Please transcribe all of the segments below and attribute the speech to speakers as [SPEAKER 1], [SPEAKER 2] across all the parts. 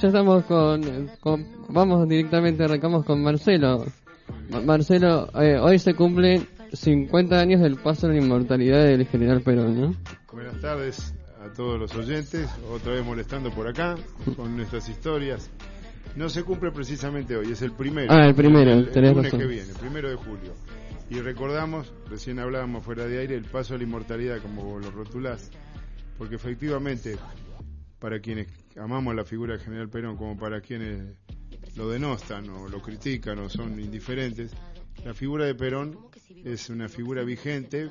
[SPEAKER 1] ya estamos vamos directamente, arrancamos con Marcelo. Marcelo, hoy se cumplen 50 años del paso a la inmortalidad del general Perón, ¿no?
[SPEAKER 2] Buenas tardes a todos los oyentes, otra vez molestando por acá con nuestras historias. No se cumple precisamente hoy, es el primero.
[SPEAKER 1] El primero,
[SPEAKER 2] el
[SPEAKER 1] tenés
[SPEAKER 2] lunes
[SPEAKER 1] razón.
[SPEAKER 2] que viene, el 1 de julio. Y recordamos, recién hablábamos fuera de aire, el paso a la inmortalidad, como vos lo rotulás, porque efectivamente, para quienes amamos la figura del general Perón, como para quienes lo denostan o lo critican o son indiferentes, la figura de Perón es una figura vigente.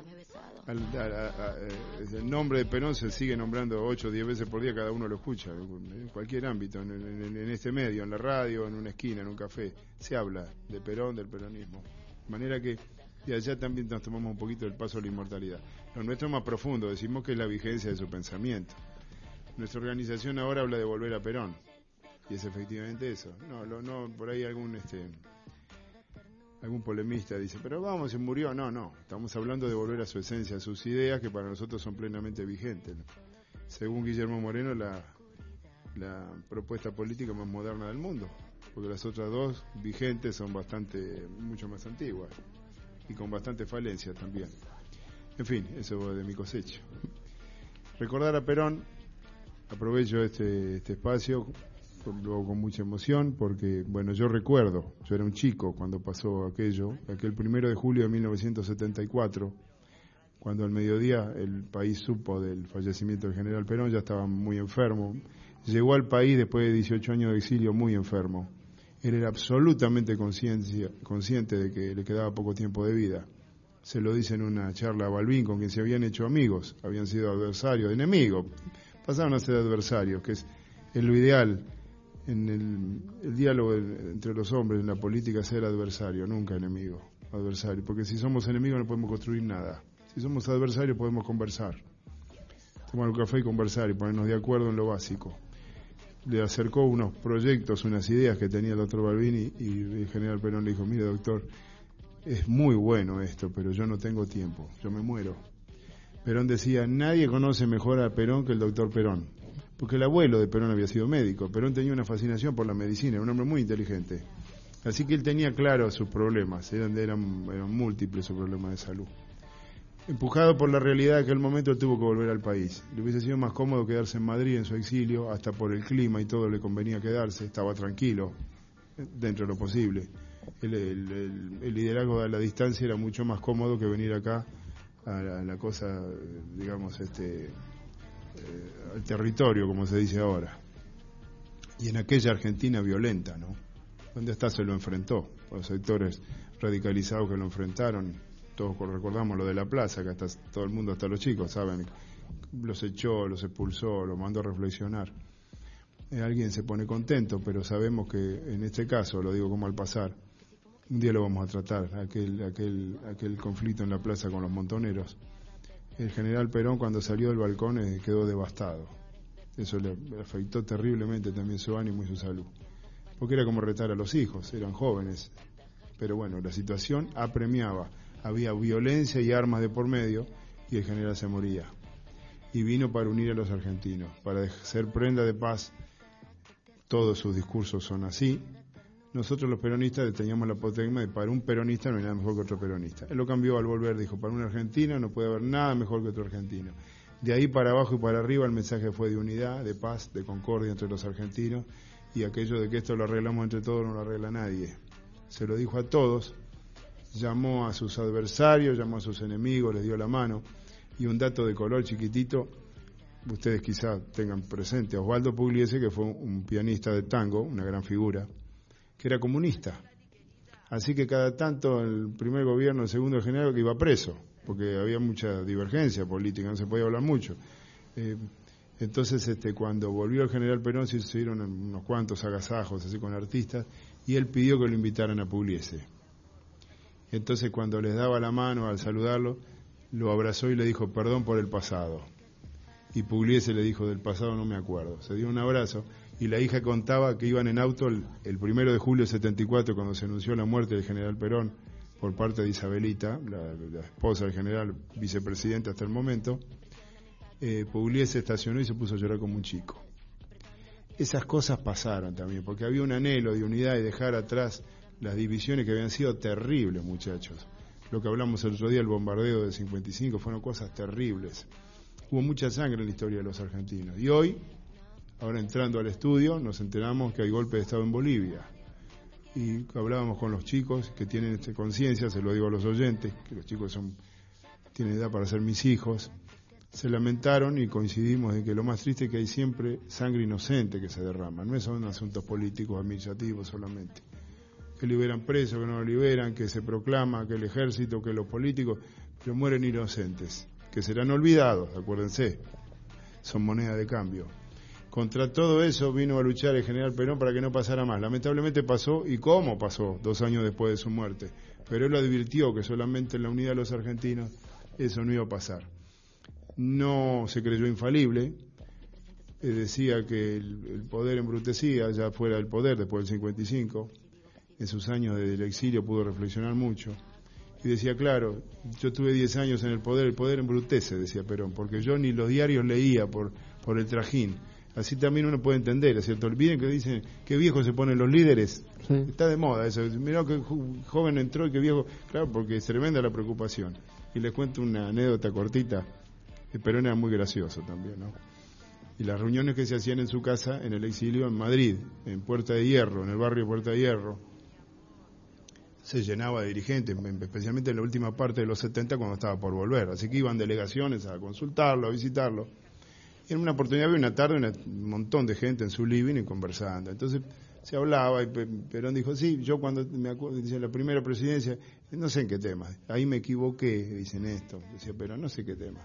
[SPEAKER 2] El nombre de Perón se sigue nombrando 8 o 10 veces por día, cada uno lo escucha en cualquier ámbito, en este medio, en la radio, en una esquina, en un café, se habla de Perón, del peronismo, de manera que de allá también nos tomamos un poquito del paso a la inmortalidad. Lo nuestro es más profundo, decimos que es la vigencia de su pensamiento. Nuestra organización ahora habla de volver a Perón, y es efectivamente eso. No, por ahí algún polemista dice, pero vamos, se murió. No, estamos hablando de volver a su esencia, a sus ideas, que para nosotros son plenamente vigentes, ¿no? Según Guillermo Moreno, la propuesta política más moderna del mundo, porque las otras dos vigentes son mucho más antiguas y con bastante falencia también. En fin, eso de mi cosecha. Recordar a Perón, aprovecho este espacio luego con mucha emoción, porque, bueno, yo recuerdo, yo era un chico cuando pasó aquel 1 de julio de 1974, cuando al mediodía el país supo del fallecimiento del general Perón, ya estaba muy enfermo, llegó al país después de 18 años de exilio muy enfermo, él era absolutamente consciente de que le quedaba poco tiempo de vida, se lo dice en una charla a Balbín, con quien se habían hecho amigos, habían sido adversarios, enemigos, pasaron a ser adversarios, que es lo ideal en el diálogo entre los hombres en la política, ser adversario, nunca enemigo, adversario, porque si somos enemigos no podemos construir nada, si somos adversarios podemos conversar, tomar un café y conversar y ponernos de acuerdo en lo básico. Le acercó unos proyectos, unas ideas que tenía el doctor Balbini y el general Perón le dijo, mire doctor, es muy bueno esto, pero yo no tengo tiempo, yo me muero. Perón decía, nadie conoce mejor a Perón que el doctor Perón, porque el abuelo de Perón había sido médico. Perón tenía una fascinación por la medicina, era un hombre muy inteligente. Así que él tenía claro sus problemas, eran múltiples sus problemas de salud. Empujado por la realidad de aquel momento, él tuvo que volver al país. Le hubiese sido más cómodo quedarse en Madrid en su exilio, hasta por el clima y todo le convenía quedarse, estaba tranquilo, dentro de lo posible. El liderazgo a la distancia era mucho más cómodo que venir acá a la cosa, digamos, al territorio, como se dice ahora. Y en aquella Argentina violenta, ¿no? Donde hasta se lo enfrentó, los sectores radicalizados que lo enfrentaron, todos recordamos lo de la plaza, que hasta todo el mundo, hasta los chicos, saben, los echó, los expulsó, los mandó a reflexionar. Alguien se pone contento, pero sabemos que en este caso, lo digo como al pasar, un día lo vamos a tratar, aquel conflicto en la plaza con los montoneros. El general Perón, cuando salió del balcón, quedó devastado. Eso le afectó terriblemente también su ánimo y su salud, porque era como retar a los hijos, eran jóvenes, pero bueno, la situación apremiaba, había violencia y armas de por medio y el general se moría, y vino para unir a los argentinos, para ser prenda de paz. Todos sus discursos son así. Nosotros los peronistas teníamos la apotegma de para un peronista no hay nada mejor que otro peronista. Él lo cambió al volver, dijo, para un argentino no puede haber nada mejor que otro argentino. De ahí para abajo y para arriba el mensaje fue de unidad, de paz, de concordia entre los argentinos, y aquello de que esto lo arreglamos entre todos no lo arregla nadie. Se lo dijo a todos, llamó a sus adversarios, llamó a sus enemigos, les dio la mano. Y un dato de color chiquitito, ustedes quizás tengan presente, Osvaldo Pugliese, que fue un pianista de tango, una gran figura, que era comunista. Así que cada tanto el primer gobierno, el segundo general, que iba preso, porque había mucha divergencia política, no se podía hablar mucho. Entonces, cuando volvió el general Perón, se hicieron unos cuantos agasajos así con artistas, y él pidió que lo invitaran a Pugliese. Entonces, cuando les daba la mano al saludarlo, lo abrazó y le dijo, perdón por el pasado. Y Pugliese le dijo, del pasado no me acuerdo. Se dio un abrazo. Y la hija contaba que iban en auto el 1 de julio de 74, cuando se anunció la muerte del general Perón por parte de Isabelita, la esposa del general, vicepresidente hasta el momento. Pugliese estacionó y se puso a llorar como un chico. esas cosas pasaron también, porque había un anhelo de unidad y dejar atrás las divisiones que habían sido terribles, muchachos. Lo que hablamos el otro día, el bombardeo del 55, fueron cosas terribles. Hubo mucha sangre en la historia de los argentinos. Y hoy, ahora entrando al estudio, nos enteramos que hay golpe de Estado en Bolivia. Y hablábamos con los chicos que tienen conciencia, se lo digo a los oyentes, que los chicos tienen edad para ser mis hijos, se lamentaron y coincidimos en que lo más triste es que hay siempre sangre inocente que se derrama. No son asuntos políticos administrativos solamente. Que liberan presos, que no lo liberan, que se proclama que el ejército, que los políticos, pero mueren inocentes, que serán olvidados, acuérdense, son moneda de cambio. Contra todo eso vino a luchar el general Perón para que no pasara más. Lamentablemente pasó, y cómo pasó, 2 años después de su muerte. Pero él advirtió que solamente en la unidad de los argentinos eso no iba a pasar. No se creyó infalible, decía que el poder embrutecía, ya fuera el poder después del 55, en sus años del exilio pudo reflexionar mucho, y decía, claro, yo tuve 10 años en el poder embrutece, decía Perón, porque yo ni los diarios leía por el trajín. Así también uno puede entender, ¿es cierto? Olviden que dicen que viejos se ponen los líderes. Sí. Está de moda eso. Mirá que joven entró y que viejo. Claro, porque es tremenda la preocupación. Y les cuento una anécdota cortita. Perón era muy gracioso también, ¿no? Y las reuniones que se hacían en su casa en el exilio en Madrid, en Puerta de Hierro, en el barrio Puerta de Hierro, se llenaba de dirigentes, especialmente en la última parte de los 70 cuando estaba por volver. Así que iban delegaciones a consultarlo, a visitarlo. Y en una oportunidad había una tarde un montón de gente en su living y conversando. Entonces se hablaba y Perón dijo, sí, yo cuando me acuerdo, dice, la primera presidencia, no sé en qué tema, ahí me equivoqué, dicen esto, decía Perón, no sé qué tema.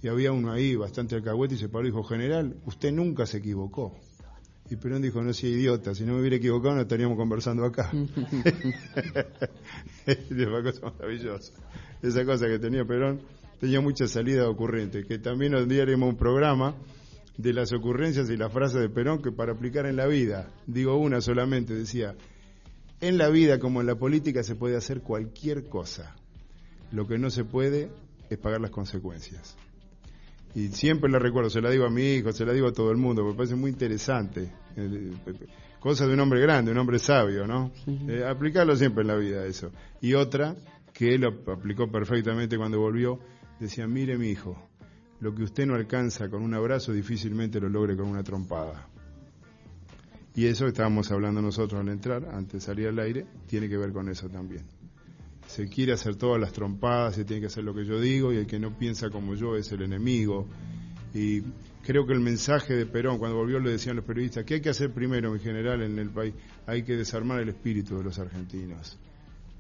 [SPEAKER 2] Y había uno ahí bastante alcahuete y se paró y dijo, general, usted nunca se equivocó. Y Perón dijo, no sea idiota, si no me hubiera equivocado no estaríamos conversando acá. Es una cosa maravillosa. Esa cosa que tenía Perón tenía muchas salidas ocurrentes, que también hoy día haremos un programa de las ocurrencias y las frases de Perón que para aplicar en la vida, digo una solamente, decía, en la vida como en la política se puede hacer cualquier cosa, lo que no se puede es pagar las consecuencias. Y siempre la recuerdo, se la digo a mi hijo, se la digo a todo el mundo, me parece muy interesante, cosa de un hombre grande, un hombre sabio, ¿no? Aplicarlo siempre en la vida eso. Y otra, que él lo aplicó perfectamente cuando volvió, decía, mire mi hijo, lo que usted no alcanza con un abrazo difícilmente lo logre con una trompada. Y eso estábamos hablando nosotros al entrar, antes de salir al aire, tiene que ver con eso también. Se quiere hacer todas las trompadas, se tiene que hacer lo que yo digo, y el que no piensa como yo es el enemigo. Y creo que el mensaje de Perón, cuando volvió le decían los periodistas, ¿qué hay que hacer primero en general en el país? Hay que desarmar el espíritu de los argentinos.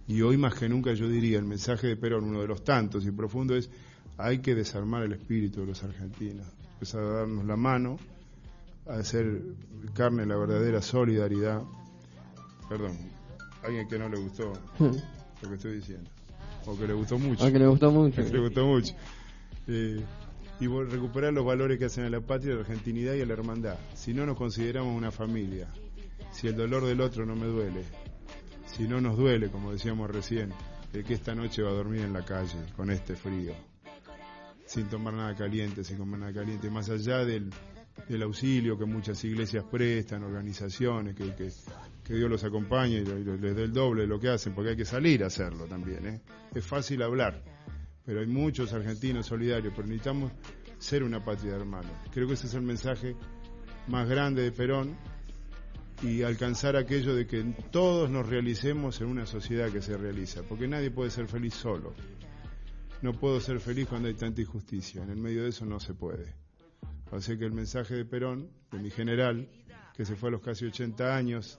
[SPEAKER 2] Y hoy más que nunca yo diría, el mensaje de Perón, uno de los tantos y profundos, es hay que desarmar el espíritu de los argentinos, empezar a darnos la mano, a hacer carne la verdadera solidaridad. Perdón, alguien que no le gustó lo que estoy diciendo, o que le gustó mucho.
[SPEAKER 1] O que le gustó mucho.
[SPEAKER 2] Que le gustó mucho. Y recuperar los valores que hacen a la patria, a la argentinidad y a la hermandad. Si no nos consideramos una familia, si el dolor del otro no me duele, si no nos duele, como decíamos recién, el que esta noche va a dormir en la calle con este frío, sin tomar nada caliente, sin comer nada caliente, más allá del auxilio que muchas iglesias prestan, organizaciones, que Dios los acompañe y les dé el doble de lo que hacen, porque hay que salir a hacerlo también, ¿eh? Es fácil hablar, pero hay muchos argentinos solidarios, pero necesitamos ser una patria de hermanos. Creo que ese es el mensaje más grande de Perón, y alcanzar aquello de que todos nos realicemos en una sociedad que se realiza, porque nadie puede ser feliz solo. No puedo ser feliz cuando hay tanta injusticia, en el medio de eso no se puede. Así que el mensaje de Perón, de mi general, que se fue a los casi 80 años,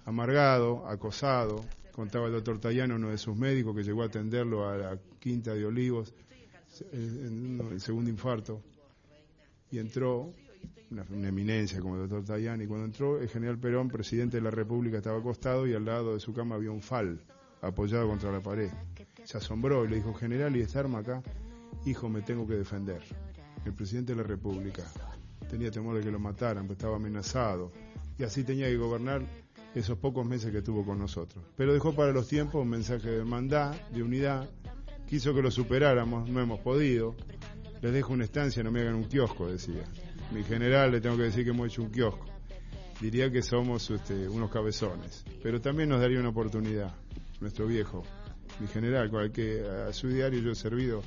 [SPEAKER 2] amargado, acosado, contaba el doctor Tayano, uno de sus médicos, que llegó a atenderlo a la Quinta de Olivos, en el segundo infarto, y entró una eminencia como el doctor Tayani, y cuando entró el general Perón, presidente de la República, estaba acostado y al lado de su cama había un fal apoyado contra la pared. Se asombró y le dijo, general, ¿y esta arma acá? Hijo, me tengo que defender. El presidente de la República tenía temor de que lo mataran, pues estaba amenazado, y así tenía que gobernar esos pocos meses que tuvo con nosotros. Pero dejó para los tiempos un mensaje de hermandad, de unidad, quiso que lo superáramos, no hemos podido. Les dejo una estancia, no me hagan un kiosco, decía. Mi general, le tengo que decir que hemos hecho un kiosco. Diría que somos unos cabezones. Pero también nos daría una oportunidad, nuestro viejo, mi general, con el que a su diario yo he servido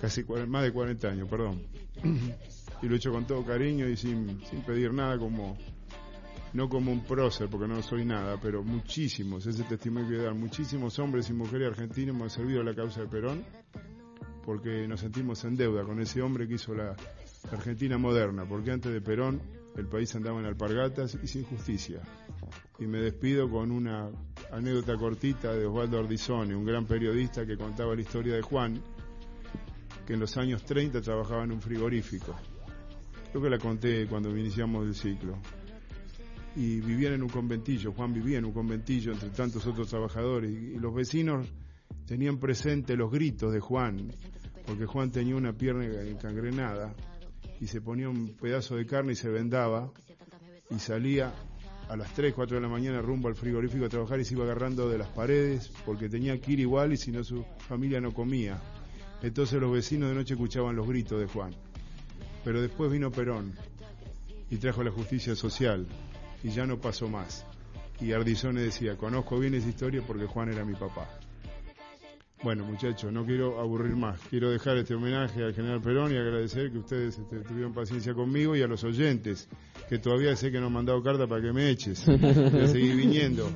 [SPEAKER 2] casi más de 40 años, perdón. Y lo he hecho con todo cariño y sin pedir nada, no como un prócer, porque no soy nada, pero muchísimos, ese testimonio que voy a dar, muchísimos hombres y mujeres argentinos hemos servido a la causa de Perón, porque nos sentimos en deuda con ese hombre que hizo la Argentina moderna, porque antes de Perón el país andaba en alpargatas y sin justicia. Y me despido con una anécdota cortita de Osvaldo Ardizone, un gran periodista que contaba la historia de Juan, que en los años 30 trabajaba en un frigorífico. Creo que la conté cuando iniciamos el ciclo. Y vivían en un conventillo, Juan vivía en un conventillo entre tantos otros trabajadores, y los vecinos tenían presente los gritos de Juan, porque Juan tenía una pierna encangrenada y se ponía un pedazo de carne y se vendaba y salía a las 3, 4 de la mañana rumbo al frigorífico a trabajar y se iba agarrando de las paredes porque tenía que ir igual y si no su familia no comía. Entonces los vecinos de noche escuchaban los gritos de Juan. Pero después vino Perón y trajo la justicia social y ya no pasó más. Y Ardizone decía, conozco bien esa historia porque Juan era mi papá. Bueno, muchachos, no quiero aburrir más. Quiero dejar este homenaje al general Perón y agradecer que ustedes tuvieron paciencia conmigo y a los oyentes, que todavía sé que no han mandado carta para que me eches. Voy a seguir viniendo.